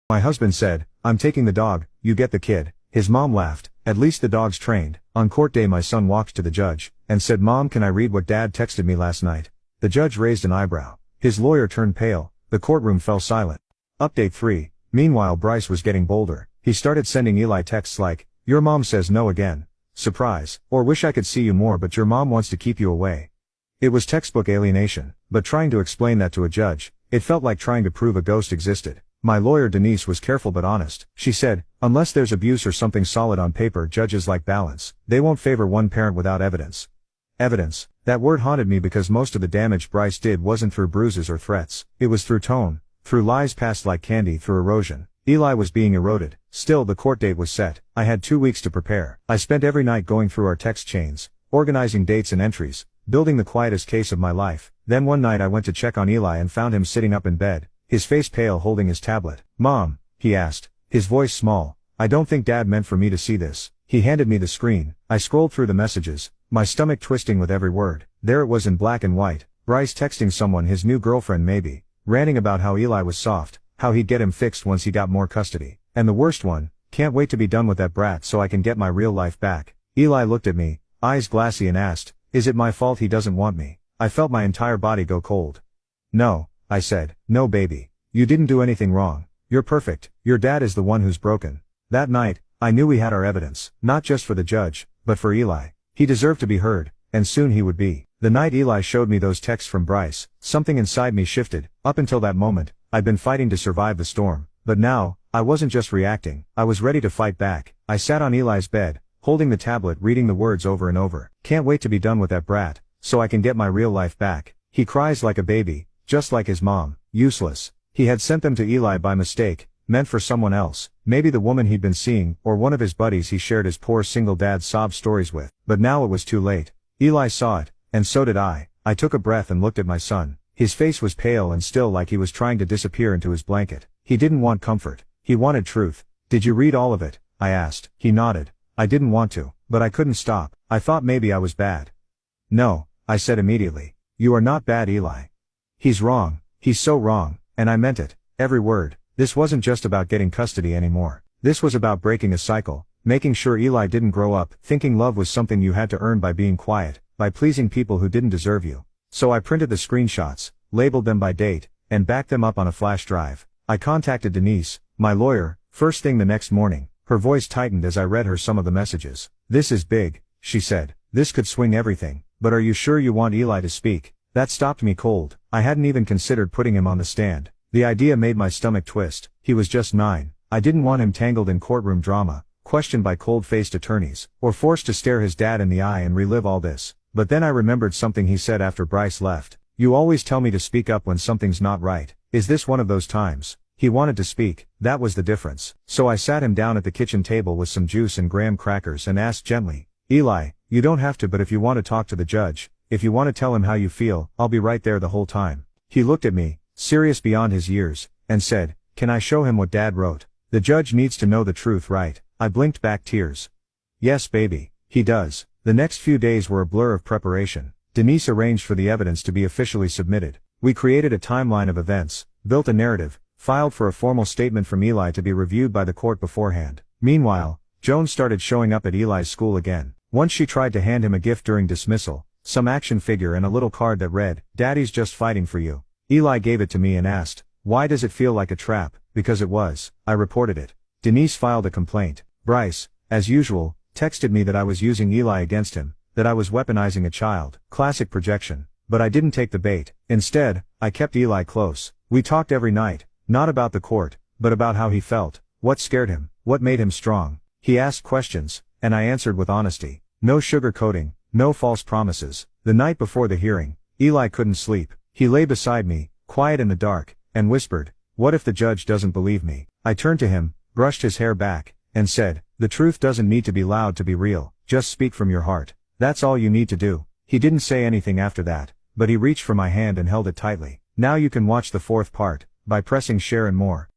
My husband said, "I'm taking the dog, you get the kid." His mom laughed, "At least the dog's trained." On court day my son walked to the judge, and said, "Mom, can I read what Dad texted me last night?" The judge raised an eyebrow. His lawyer turned pale, the courtroom fell silent. Update 3. Meanwhile Bryce was getting bolder. He started sending Eli texts like, "Your mom says no again. Surprise," or "Wish I could see you more but your mom wants to keep you away." It was textbook alienation, but trying to explain that to a judge, it felt like trying to prove a ghost existed. My lawyer Denise was careful but honest. She said, "Unless there's abuse or something solid on paper, judges like balance. They won't favor one parent without evidence." Evidence. That word haunted me because most of the damage Bryce did wasn't through bruises or threats. It was through tone, through lies passed like candy, through erosion. Eli was being eroded. Still, the court date was set. I had 2 weeks to prepare. I spent every night going through our text chains, organizing dates and entries, building the quietest case of my life. Then one night I went to check on Eli and found him sitting up in bed, his face pale, holding his tablet. "Mom," he asked, his voice small, "I don't think Dad meant for me to see this." He handed me the screen. I scrolled through the messages, my stomach twisting with every word. There it was in black and white. Bryce texting someone, his new girlfriend maybe, ranting about how Eli was soft, how he'd get him fixed once he got more custody. And the worst one, "Can't wait to be done with that brat so I can get my real life back." Eli looked at me, eyes glassy, and asked, "Is it my fault he doesn't want me?" I felt my entire body go cold. "No," I said, "no baby. You didn't do anything wrong. You're perfect. Your dad is the one who's broken." That night, I knew we had our evidence, not just for the judge, but for Eli. He deserved to be heard, and soon he would be. The night Eli showed me those texts from Bryce, something inside me shifted. Up until that moment, I'd been fighting to survive the storm. But now, I wasn't just reacting, I was ready to fight back. I sat on Eli's bed, holding the tablet, reading the words over and over. "Can't wait to be done with that brat, so I can get my real life back." He cries like a baby, just like his mom. Useless. He had sent them to Eli by mistake, meant for someone else, maybe the woman he'd been seeing, or one of his buddies he shared his poor single dad sob stories with. But now it was too late. Eli saw it, and so did I. I took a breath and looked at my son. His face was pale and still, like he was trying to disappear into his blanket. He didn't want comfort. He wanted truth. "Did you read all of it?" I asked. He nodded. I didn't want to, but I couldn't stop. I thought maybe I was bad. "No," I said immediately. "You are not bad, Eli. He's wrong. He's so wrong." And I meant it. Every word. This wasn't just about getting custody anymore. This was about breaking a cycle, making sure Eli didn't grow up thinking love was something you had to earn by being quiet, by pleasing people who didn't deserve you. So I printed the screenshots, labeled them by date, and backed them up on a flash drive. I contacted Denise, my lawyer, first thing the next morning. Her voice tightened as I read her some of the messages. "This is big," she said. "This could swing everything. But are you sure you want Eli to speak?" That stopped me cold. I hadn't even considered putting him on the stand. The idea made my stomach twist. He was just 9. I didn't want him tangled in courtroom drama, questioned by cold-faced attorneys, or forced to stare his dad in the eye and relive all this. But then I remembered something he said after Bryce left. "You always tell me to speak up when something's not right. Is this one of those times?" He wanted to speak, that was the difference. So I sat him down at the kitchen table with some juice and graham crackers and asked gently, "Eli, you don't have to, but if you want to talk to the judge, if you want to tell him how you feel, I'll be right there the whole time." He looked at me, serious beyond his years, and said, "Can I show him what Dad wrote? The judge needs to know the truth, right?" I blinked back tears. "Yes, baby, he does." The next few days were a blur of preparation. Denise arranged for the evidence to be officially submitted. We created a timeline of events, built a narrative, filed for a formal statement from Eli to be reviewed by the court beforehand. Meanwhile, Joan started showing up at Eli's school again. Once she tried to hand him a gift during dismissal, some action figure and a little card that read, "Daddy's just fighting for you." Eli gave it to me and asked, "Why does it feel like a trap?" Because it was. I reported it. Denise filed a complaint. Bryce, as usual, texted me that I was using Eli against him, that I was weaponizing a child. Classic projection. But I didn't take the bait. Instead, I kept Eli close. We talked every night, not about the court, but about how he felt, what scared him, what made him strong. He asked questions, and I answered with honesty. No sugarcoating, no false promises. The night before the hearing, Eli couldn't sleep. He lay beside me, quiet in the dark, and whispered, "What if the judge doesn't believe me?" I turned to him, brushed his hair back, and said, "The truth doesn't need to be loud to be real, just speak from your heart. That's all you need to do." He didn't say anything after that, but he reached for my hand and held it tightly. Now you can watch the 4th part, by pressing share and more.